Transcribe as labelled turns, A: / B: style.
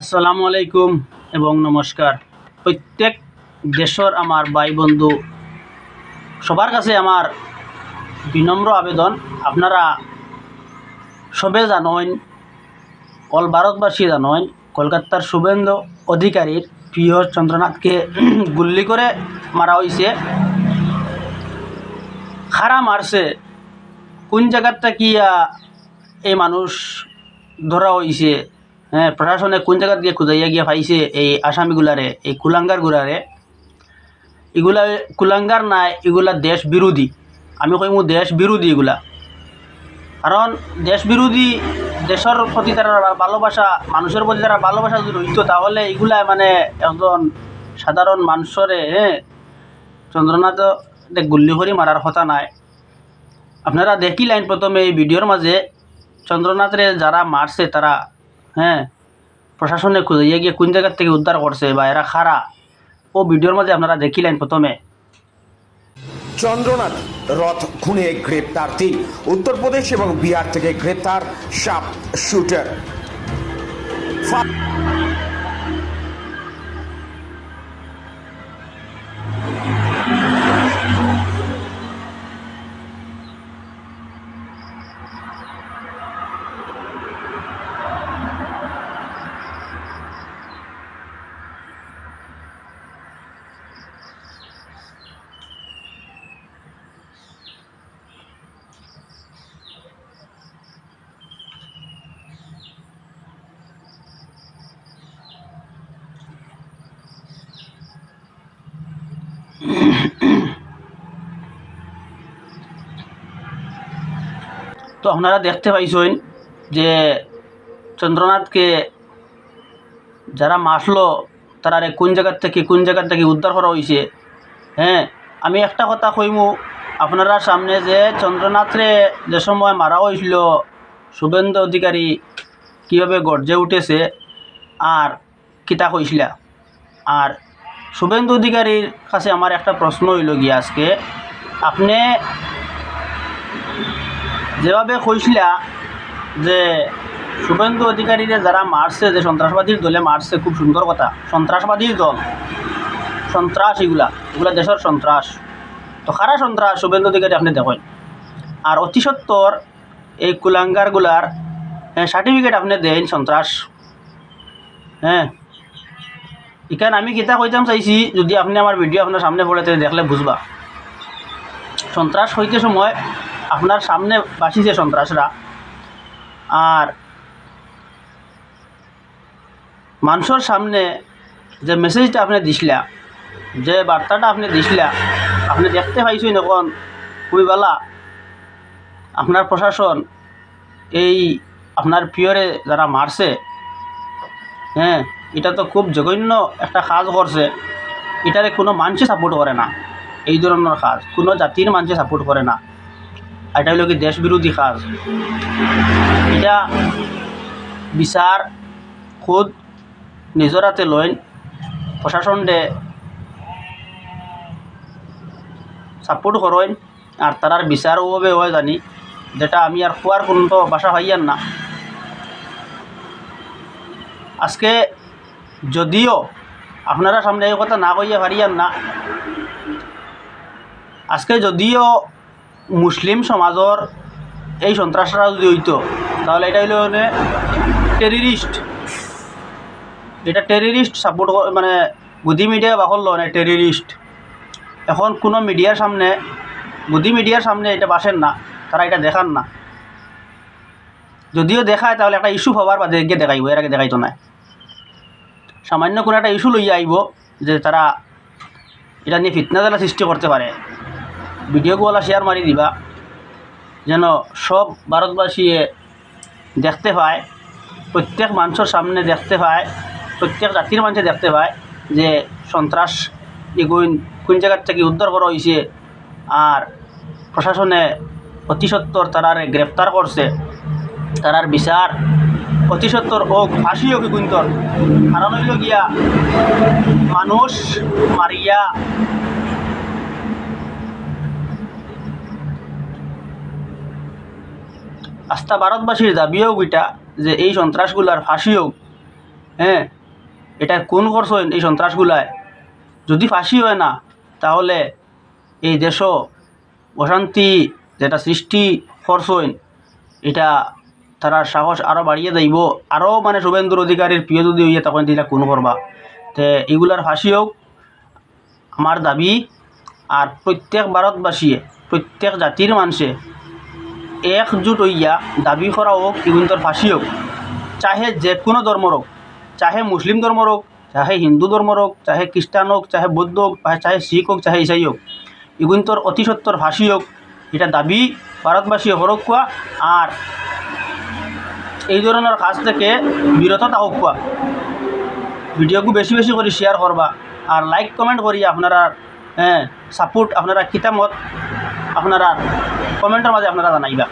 A: আসসালামু আলাইকুম এবং নমস্কার। প্রত্যেক দেশের আমার ভাই বন্ধু সবার কাছে আমার বিনম্র আবেদন, আপনারা সবে জানেন, অল ভারতবাসী জানেন, কলকাতার শুভেন্দু অধিকারীর প্রিয় চন্দ্রনাথকে গুল্লি করে মারা হয়েছে। খারা মারছে, কোন জায়গাটা কি এই মানুষ ধরা হয়েছে, হ্যাঁ, প্রশাসনে কোন জায়গা দিয়ে খুঁজাইয়া গিয়া পাইছে এই আসামিগুলারে, এই কুলাঙ্গার গুলারে। এগুলা কুলাঙ্গার নাই, এগুলা দেশ বিরোধী। আমি কইমু দেশ বিরোধী এগুলা, কারণ দেশ বিরোধী। দেশের প্রতি তারা ভালোবাসা, মানুষের প্রতি তারা ভালোবাসা যদি রইত, তাহলে এগুলা মানে একজন সাধারণ মানুষরে, হ্যাঁ, চন্দ্রনাথ গুল্লি করে মারার কথা নাই। আপনারা দেখিলেন প্রথমে এই ভিডিওর মাঝে চন্দ্রনাথরে যারা মারছে তারা, হ্যাঁ, প্রশাসনে খুঁজে গিয়ে কোন জায়গার থেকে উদ্ধার করছে বা এরা খারা, ও ভিডিওর মাঝে আপনারা দেখিলেন প্রথমে।
B: চন্দ্রনাথ রথ খুনে গ্রেপ্তার 3, উত্তরপ্রদেশ এবং বিহার থেকে গ্রেপ্তার শার্প শুটার।
A: তো আপনারা দেখতে পাইছেন যে চন্দ্রনাথকে যারা মারলো তারা কোন জায়গার থেকে উদ্ধার করা হয়েছে। হ্যাঁ, আমি একটা কথা কইমু আপনারা সামনে, যে চন্দ্রনাথরে যে সময় মারা হয়েছিল, শুভেন্দু অধিকারী কীভাবে গর্জে উঠেছে আর কিতা কইছিল। আর শুভেন্দু অধিকারীর কাছে আমার একটা প্রশ্ন হইল গিয়া, আজকে আপনি যেভাবে কইছিলা যে শুভেন্দু অধিকারীরে যারা মারছে, যে সন্ত্রাসবাদীর দলে মারছে, খুব সুন্দর কথা, সন্ত্রাসবাদীর দল, সন্ত্রাস, এগুলা দেশের সন্ত্রাস। তো খারা সন্ত্রাস শুভেন্দু অধিকারী আপনি দেখেন। আর অতি সত্তর এই কুলাঙ্গারগুলার সার্টিফিকেট আপনি দেন সন্ত্রাস। হ্যাঁ, এখানে আমি কিতা কইতাম চাইছি, যদি আপনি আমার ভিডিও আপনার সামনে পড়ে দেখলে বুঝবা। সন্ত্রাস হইতে সময় আপনার সামনে বাঁচিছে সন্ত্রাসরা, আর মানুষের সামনে যে মেসেজটা আপনি দিছিলা, যে বার্তাটা আপনি দিছিলা, আপনি দেখতে পাইছেন এখন খুবই ভালো। আপনার প্রশাসন এই আপনার প্রিয়রে যারা মারছে, হ্যাঁ, এটা তো খুব জঘন্য একটা কাজ করছে। এটারে কোনো মানুষে সাপোর্ট করে না, এই ধরনের কাজ কোনো জাতির মানুষে সাপোর্ট করে না। এটা হলো কি দেশ বিরোধী কাজ। এটা বিচার খুদ নিজের হাতে লইন, প্রশাসনরে সাপোর্ট করেন, আর তারার বিচার ওভাবে হয় জানি, যেটা আমি আর কোয়ার কোনো তো বাসা হইয়ার না। আজকে যদিও আপনারা সামনে এই কথা না কইয়া পারিয়ান না, আজকে যদিও মুসলিম সমাজের এই সন্ত্রাসরা যদি হইতো, তাহলে এটা হইল টেররিস্ট। এটা টেররিস্ট সাপোর্ট, মানে গুদি মিডিয়া বাকল না, টেররিস্ট। এখন কোনো মিডিয়ার সামনে, গুদি মিডিয়ার সামনে এটা বাসেন না, তারা এটা দেখান না। যদিও দেখায় তাহলে একটা ইস্যু হওয়ার বাদে গিয়ে দেখাইব, এর আগে দেখাইতো না। সামান্য কোনো একটা ইস্যু লইয়া আইব যে তারা এটা নিয়ে ফিতনা জ্বালা সৃষ্টি করতে পারে, ভিডিওগুলা শেয়ার মারি দিবা, যেন সব ভারতবাসী দেখতে পায়, প্রত্যেক মানুষের সামনে দেখতে পায়, প্রত্যেক জাতির মানুষে দেখতে পায় যে সন্ত্রাস এগুন কোন জায়গার থেকে উদ্ধার করা হয়েছে, আর প্রশাসনে অতি সত্বর তারারে গ্রেপ্তার করছে, তারার বিচার অতি সত্বর ও ফাঁসি হোক গুন্তর। কারণ হইল গিয়া মানুষ মারিয়া আস্থা ভারতবাসীর দাবিও গইটা যে এই সন্ত্রাসগুলার ফাঁসি হোক, হ্যাঁ, এটা কোন করছেন এই সন্ত্রাসগুলায়, যদি ফাঁসি হয় না তাহলে এই দেশও অশান্তি যেটা সৃষ্টি করছেন এটা তারা সাহস আরও বাড়িয়ে দেব, আরও মানে শুভেন্দুর অধিকারীর প্রিয় যদি হইয়া তখন এটা কোন করবা। তে এগুলার ফাঁসি হোক আমার দাবি। আর প্রত্যেক ভারতবাসীয়ে প্রত্যেক জাতির মানুষে একজুট হইয়া দাবি করা হোক এগুলোর ফাঁসি হোক, চাহে যে কোনো ধর্মর হোক, চাহে মুসলিম ধর্মর হোক, চাহে হিন্দু ধর্মর হোক, চাহে খ্রিস্টান হোক, চাহে বৌদ্ধ হোক, চাহে শিখ হোক, চাহে ইসাই হোক, এগুলোর অতি সত্তর ফাঁসি হোক, এটা দাবি ভারতবাসী হরক কোয়া। আর এই ধরনের কাজ থেকে বিরত থাকক কোয়া। ভিডিওকে বেশি বেশি করে শেয়ার করবা আর লাইক কমেন্ট করি আপনারা সাপোর্ট আপনারা কিতামত আপনারা কমেন্টের মাঝে আপনারা জানাইবা।